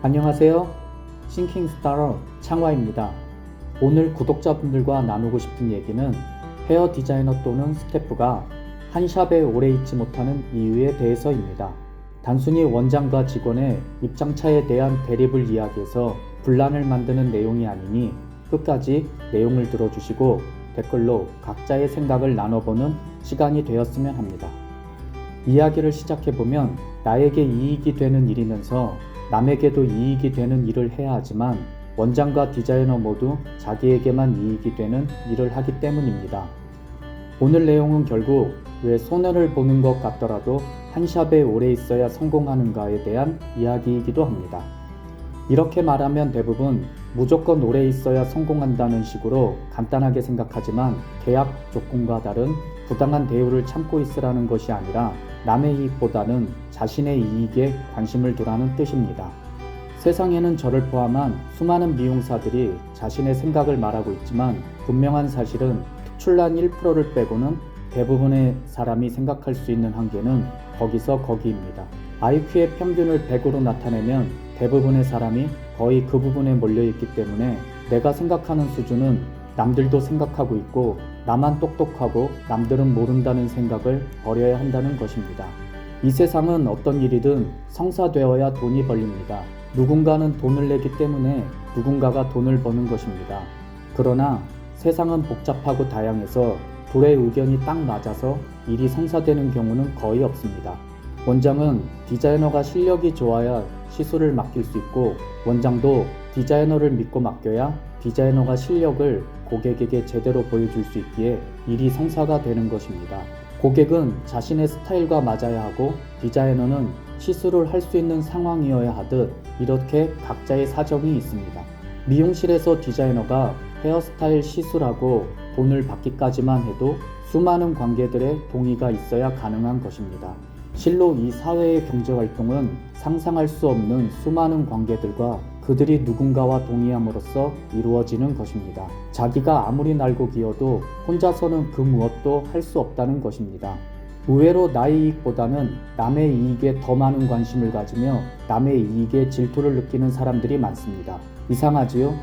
안녕하세요. 싱킹스타러 창화입니다. 오늘 구독자분들과 나누고 싶은 얘기는 헤어 디자이너 또는 스태프가 한 샵에 오래 있지 못하는 이유에 대해서입니다. 단순히 원장과 직원의 입장차에 대한 대립을 이야기해서 분란을 만드는 내용이 아니니 끝까지 내용을 들어주시고 댓글로 각자의 생각을 나눠보는 시간이 되었으면 합니다. 이야기를 시작해보면 나에게 이익이 되는 일이면서 남에게도 이익이 되는 일을 해야 하지만 원장과 디자이너 모두 자기에게만 이익이 되는 일을 하기 때문입니다. 오늘 내용은 결국 왜 손해를 보는 것 같더라도 한 샵에 오래 있어야 성공하는가에 대한 이야기이기도 합니다. 이렇게 말하면 대부분 무조건 오래 있어야 성공한다는 식으로 간단하게 생각하지만 계약 조건과 다른 부당한 대우를 참고 있으라는 것이 아니라 남의 이익보다는 자신의 이익에 관심을 두라는 뜻입니다. 세상에는 저를 포함한 수많은 미용사들이 자신의 생각을 말하고 있지만 분명한 사실은 특출난 1%를 빼고는 대부분의 사람이 생각할 수 있는 한계는 거기서 거기입니다. IQ의 평균을 100으로 나타내면 대부분의 사람이 거의 그 부분에 몰려있기 때문에 내가 생각하는 수준은 남들도 생각하고 있고 나만 똑똑하고 남들은 모른다는 생각을 버려야 한다는 것입니다. 이 세상은 어떤 일이든 성사되어야 돈이 벌립니다. 누군가는 돈을 내기 때문에 누군가가 돈을 버는 것입니다. 그러나 세상은 복잡하고 다양해서 둘의 의견이 딱 맞아서 일이 성사되는 경우는 거의 없습니다. 원장은 디자이너가 실력이 좋아야 시술을 맡길 수 있고 원장도 디자이너를 믿고 맡겨야 디자이너가 실력을 고객에게 제대로 보여줄 수 있기에 일이 성사가 되는 것입니다. 고객은 자신의 스타일과 맞아야 하고 디자이너는 시술을 할 수 있는 상황이어야 하듯 이렇게 각자의 사정이 있습니다. 미용실에서 디자이너가 헤어스타일 시술하고 돈을 받기까지만 해도 수많은 관계들의 동의가 있어야 가능한 것입니다. 실로 이 사회의 경제활동은 상상할 수 없는 수많은 관계들과 그들이 누군가와 동의함으로써 이루어지는 것입니다. 자기가 아무리 날고 기어도 혼자서는 그 무엇도 할 수 없다는 것입니다. 의외로 나의 이익보다는 남의 이익에 더 많은 관심을 가지며 남의 이익에 질투를 느끼는 사람들이 많습니다. 이상하지요?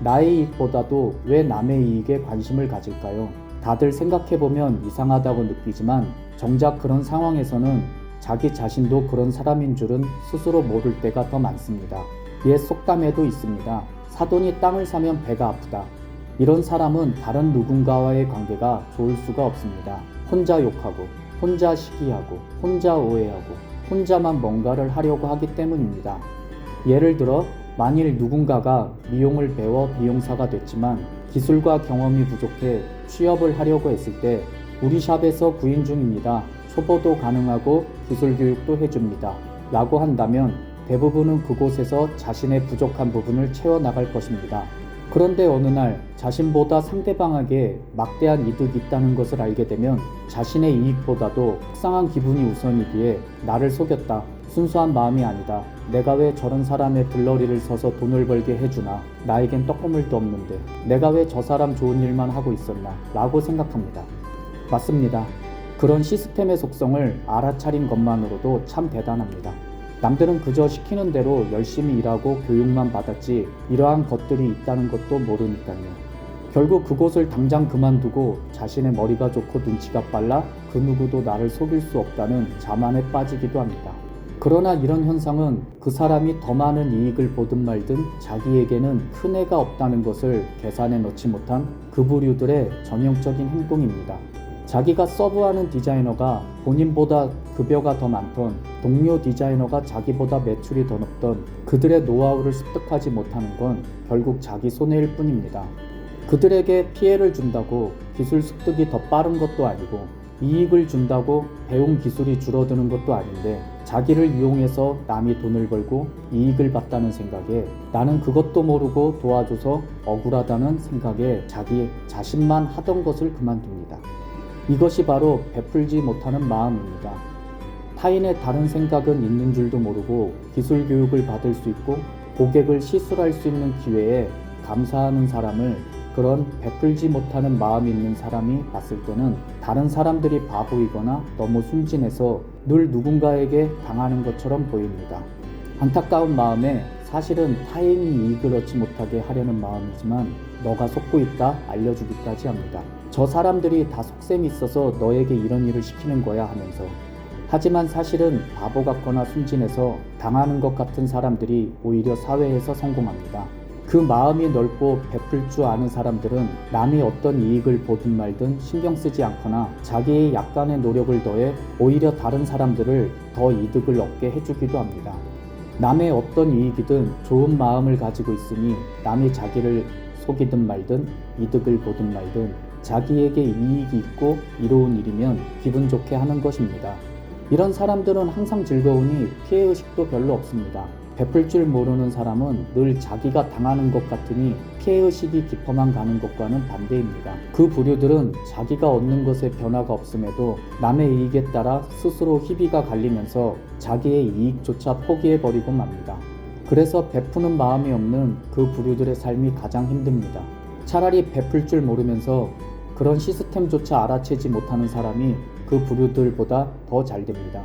나의 이익보다도 왜 남의 이익에 관심을 가질까요? 다들 생각해보면 이상하다고 느끼지만 정작 그런 상황에서는 자기 자신도 그런 사람인 줄은 스스로 모를 때가 더 많습니다. 옛 속담에도 있습니다. 사돈이 땅을 사면 배가 아프다. 이런 사람은 다른 누군가와의 관계가 좋을 수가 없습니다. 혼자 욕하고, 혼자 시기하고, 혼자 오해하고, 혼자만 뭔가를 하려고 하기 때문입니다. 예를 들어 만일 누군가가 미용을 배워 미용사가 됐지만 기술과 경험이 부족해 취업을 하려고 했을 때 우리 샵에서 구인 중입니다. 초보도 가능하고 기술 교육도 해줍니다. 라고 한다면 대부분은 그곳에서 자신의 부족한 부분을 채워나갈 것입니다. 그런데 어느 날 자신보다 상대방에게 막대한 이득이 있다는 것을 알게 되면 자신의 이익보다도 속상한 기분이 우선이기에 나를 속였다. 순수한 마음이 아니다. 내가 왜 저런 사람의 들러리를 서서 돈을 벌게 해주나. 나에겐 떡고물도 없는데 내가 왜 저 사람 좋은 일만 하고 있었나 라고 생각합니다. 맞습니다. 그런 시스템의 속성을 알아차린 것만으로도 참 대단합니다. 남들은 그저 시키는 대로 열심히 일하고 교육만 받았지 이러한 것들이 있다는 것도 모르니까요. 결국 그곳을 당장 그만두고 자신의 머리가 좋고 눈치가 빨라 그 누구도 나를 속일 수 없다는 자만에 빠지기도 합니다. 그러나 이런 현상은 그 사람이 더 많은 이익을 보든 말든 자기에게는 큰 해가 없다는 것을 계산해 넣지 못한 그 부류들의 전형적인 행동입니다. 자기가 서브하는 디자이너가 본인보다 급여가 더 많던 동료 디자이너가 자기보다 매출이 더 높던 그들의 노하우를 습득하지 못하는 건 결국 자기 손해일 뿐입니다. 그들에게 피해를 준다고 기술 습득이 더 빠른 것도 아니고 이익을 준다고 배운 기술이 줄어드는 것도 아닌데 자기를 이용해서 남이 돈을 벌고 이익을 받다는 생각에 나는 그것도 모르고 도와줘서 억울하다는 생각에 자기 자신만 하던 것을 그만둡니다. 이것이 바로 베풀지 못하는 마음입니다. 타인의 다른 생각은 있는 줄도 모르고 기술 교육을 받을 수 있고 고객을 시술할 수 있는 기회에 감사하는 사람을 그런 베풀지 못하는 마음이 있는 사람이 봤을 때는 다른 사람들이 바보이거나 너무 순진해서 늘 누군가에게 당하는 것처럼 보입니다. 안타까운 마음에 사실은 타인이 이익을 얻지 못하게 하려는 마음이지만 너가 속고 있다 알려주기까지 합니다. 저 사람들이 다 속셈이 있어서 너에게 이런 일을 시키는 거야 하면서. 하지만 사실은 바보 같거나 순진해서 당하는 것 같은 사람들이 오히려 사회에서 성공합니다. 그 마음이 넓고 베풀 줄 아는 사람들은 남이 어떤 이익을 보든 말든 신경 쓰지 않거나 자기의 약간의 노력을 더해 오히려 다른 사람들을 더 이득을 얻게 해주기도 합니다. 남의 어떤 이익이든 좋은 마음을 가지고 있으니 남이 자기를 속이든 말든 이득을 보든 말든 자기에게 이익이 있고 이로운 일이면 기분 좋게 하는 것입니다. 이런 사람들은 항상 즐거우니 피해의식도 별로 없습니다. 베풀 줄 모르는 사람은 늘 자기가 당하는 것 같으니 피해의식이 깊어만 가는 것과는 반대입니다. 그 부류들은 자기가 얻는 것에 변화가 없음에도 남의 이익에 따라 스스로 희비가 갈리면서 자기의 이익조차 포기해버리고 맙니다. 그래서 베푸는 마음이 없는 그 부류들의 삶이 가장 힘듭니다. 차라리 베풀 줄 모르면서 그런 시스템조차 알아채지 못하는 사람이 그 부류들보다 더 잘 됩니다.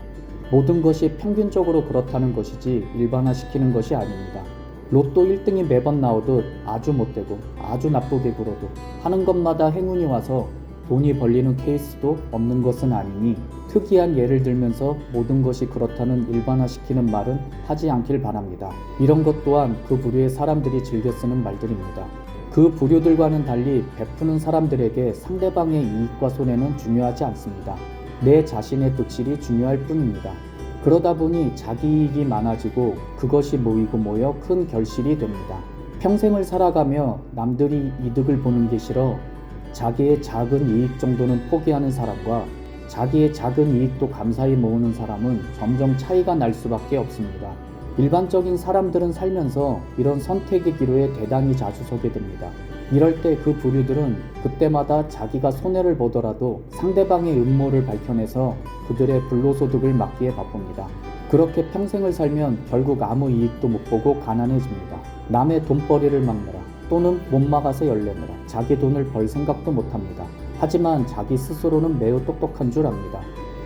모든 것이 평균적으로 그렇다는 것이지 일반화시키는 것이 아닙니다. 로또 1등이 매번 나오듯 아주 못되고 아주 나쁘게 굴어도 하는 것마다 행운이 와서 돈이 벌리는 케이스도 없는 것은 아니니 특이한 예를 들면서 모든 것이 그렇다는 일반화시키는 말은 하지 않길 바랍니다. 이런 것 또한 그 부류의 사람들이 즐겨 쓰는 말들입니다. 그 부류들과는 달리 베푸는 사람들에게 상대방의 이익과 손해는 중요하지 않습니다. 내 자신의 득실이 중요할 뿐입니다. 그러다 보니 자기 이익이 많아지고 그것이 모이고 모여 큰 결실이 됩니다. 평생을 살아가며 남들이 이득을 보는 게 싫어 자기의 작은 이익 정도는 포기하는 사람과 자기의 작은 이익도 감사히 모으는 사람은 점점 차이가 날 수밖에 없습니다. 일반적인 사람들은 살면서 이런 선택의 기로에 대단히 자주 서게 됩니다. 이럴 때 그 부류들은 그때마다 자기가 손해를 보더라도 상대방의 음모를 밝혀내서 그들의 불로소득을 막기에 바쁩니다. 그렇게 평생을 살면 결국 아무 이익도 못 보고 가난해집니다. 남의 돈벌이를 막느라 또는 못 막아서 열내느라 자기 돈을 벌 생각도 못합니다. 하지만 자기 스스로는 매우 똑똑한 줄 압니다.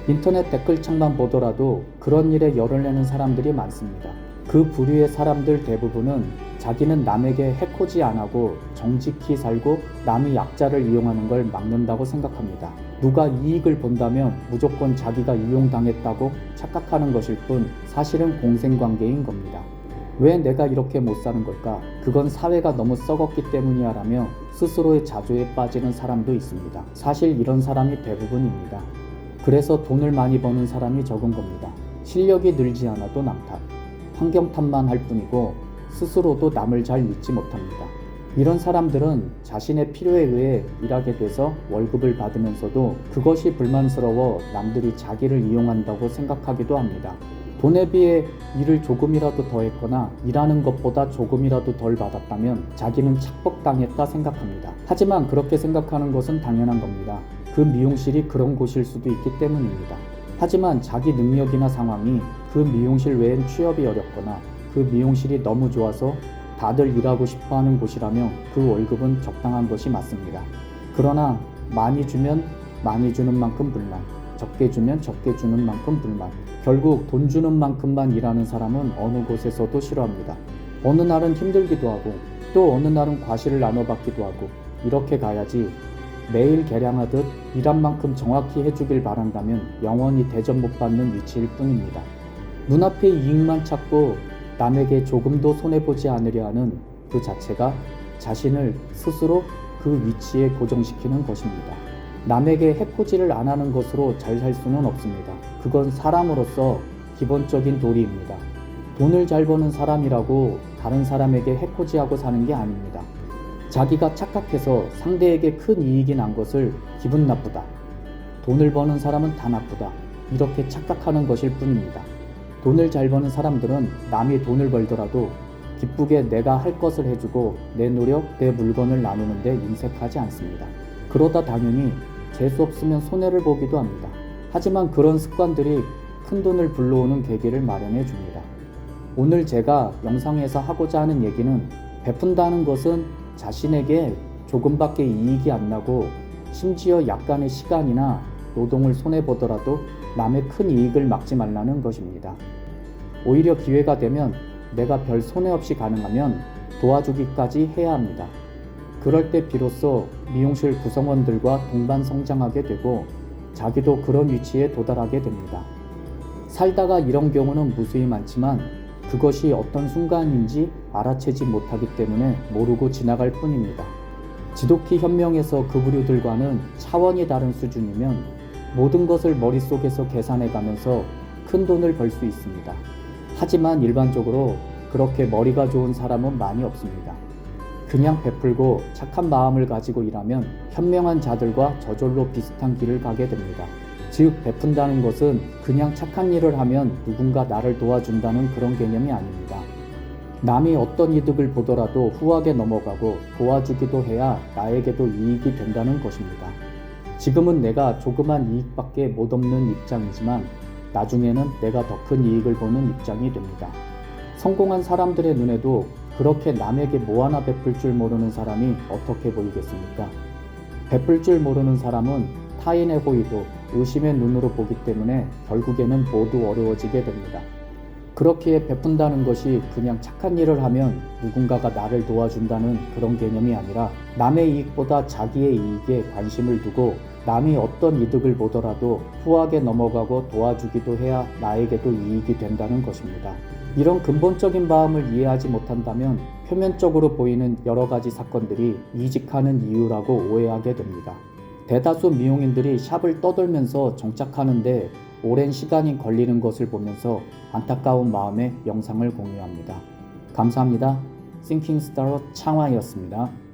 인터넷 댓글창만 보더라도 그런 일에 열을 내는 사람들이 많습니다. 그 부류의 사람들 대부분은 자기는 남에게 해코지 안 하고 정직히 살고 남이 약자를 이용하는 걸 막는다고 생각합니다. 누가 이익을 본다면 무조건 자기가 이용당했다고 착각하는 것일 뿐 사실은 공생관계인 겁니다. 왜 내가 이렇게 못 사는 걸까? 그건 사회가 너무 썩었기 때문이야 라며 스스로의 자조에 빠지는 사람도 있습니다. 사실 이런 사람이 대부분입니다. 그래서 돈을 많이 버는 사람이 적은 겁니다. 실력이 늘지 않아도 남 탓, 환경 탓만 할 뿐이고 스스로도 남을 잘 믿지 못합니다. 이런 사람들은 자신의 필요에 의해 일하게 돼서 월급을 받으면서도 그것이 불만스러워 남들이 자기를 이용한다고 생각하기도 합니다. 돈에 비해 일을 조금이라도 더 했거나 일하는 것보다 조금이라도 덜 받았다면 자기는 착복당했다 생각합니다. 하지만 그렇게 생각하는 것은 당연한 겁니다. 그 미용실이 그런 곳일 수도 있기 때문입니다. 하지만 자기 능력이나 상황이 그 미용실 외엔 취업이 어렵거나 그 미용실이 너무 좋아서 다들 일하고 싶어하는 곳이라면 그 월급은 적당한 것이 맞습니다. 그러나 많이 주면 많이 주는 만큼 불만, 적게 주면 적게 주는 만큼 불만, 결국 돈 주는 만큼만 일하는 사람은 어느 곳에서도 싫어합니다. 어느 날은 힘들기도 하고 또 어느 날은 과시를 나눠받기도 하고 이렇게 가야지 매일 계량하듯 일한 만큼 정확히 해주길 바란다면 영원히 대접 못 받는 위치일 뿐입니다. 눈앞의 이익만 찾고 남에게 조금도 손해보지 않으려 하는 그 자체가 자신을 스스로 그 위치에 고정시키는 것입니다. 남에게 해코지를 안 하는 것으로 잘 살 수는 없습니다. 그건 사람으로서 기본적인 도리입니다. 돈을 잘 버는 사람이라고 다른 사람에게 해코지하고 사는 게 아닙니다. 자기가 착각해서 상대에게 큰 이익이 난 것을 기분 나쁘다, 돈을 버는 사람은 다 나쁘다 이렇게 착각하는 것일 뿐입니다. 돈을 잘 버는 사람들은 남이 돈을 벌더라도 기쁘게 내가 할 것을 해주고 내 노력, 내 물건을 나누는 데 인색하지 않습니다. 그러다 당연히 재수 없으면 손해를 보기도 합니다. 하지만 그런 습관들이 큰 돈을 불러오는 계기를 마련해 줍니다. 오늘 제가 영상에서 하고자 하는 얘기는 베푼다는 것은 자신에게 조금밖에 이익이 안 나고 심지어 약간의 시간이나 노동을 손해보더라도 남의 큰 이익을 막지 말라는 것입니다. 오히려 기회가 되면 내가 별 손해 없이 가능하면 도와주기까지 해야 합니다. 그럴 때 비로소 미용실 구성원들과 동반 성장하게 되고 자기도 그런 위치에 도달하게 됩니다. 살다가 이런 경우는 무수히 많지만 그것이 어떤 순간인지 알아채지 못하기 때문에 모르고 지나갈 뿐입니다. 지독히 현명해서 그 부류들과는 차원이 다른 수준이면 모든 것을 머릿속에서 계산해가면서 큰 돈을 벌 수 있습니다. 하지만 일반적으로 그렇게 머리가 좋은 사람은 많이 없습니다. 그냥 베풀고 착한 마음을 가지고 일하면 현명한 자들과 저절로 비슷한 길을 가게 됩니다. 즉, 베푼다는 것은 그냥 착한 일을 하면 누군가 나를 도와준다는 그런 개념이 아닙니다. 남이 어떤 이득을 보더라도 후하게 넘어가고 도와주기도 해야 나에게도 이익이 된다는 것입니다. 지금은 내가 조그만 이익밖에 못 얻는 입장이지만 나중에는 내가 더 큰 이익을 보는 입장이 됩니다. 성공한 사람들의 눈에도 그렇게 남에게 뭐 하나 베풀 줄 모르는 사람이 어떻게 보이겠습니까? 베풀 줄 모르는 사람은 타인의 호의도 의심의 눈으로 보기 때문에 결국에는 모두 어려워지게 됩니다. 그렇기에 베푼다는 것이 그냥 착한 일을 하면 누군가가 나를 도와준다는 그런 개념이 아니라 남의 이익보다 자기의 이익에 관심을 두고 남이 어떤 이득을 보더라도 후하게 넘어가고 도와주기도 해야 나에게도 이익이 된다는 것입니다. 이런 근본적인 마음을 이해하지 못한다면 표면적으로 보이는 여러 가지 사건들이 이직하는 이유라고 오해하게 됩니다. 대다수 미용인들이 샵을 떠돌면서 정착하는데 오랜 시간이 걸리는 것을 보면서 안타까운 마음에 영상을 공유합니다. 감사합니다. 싱킹 스타러 창화이었습니다.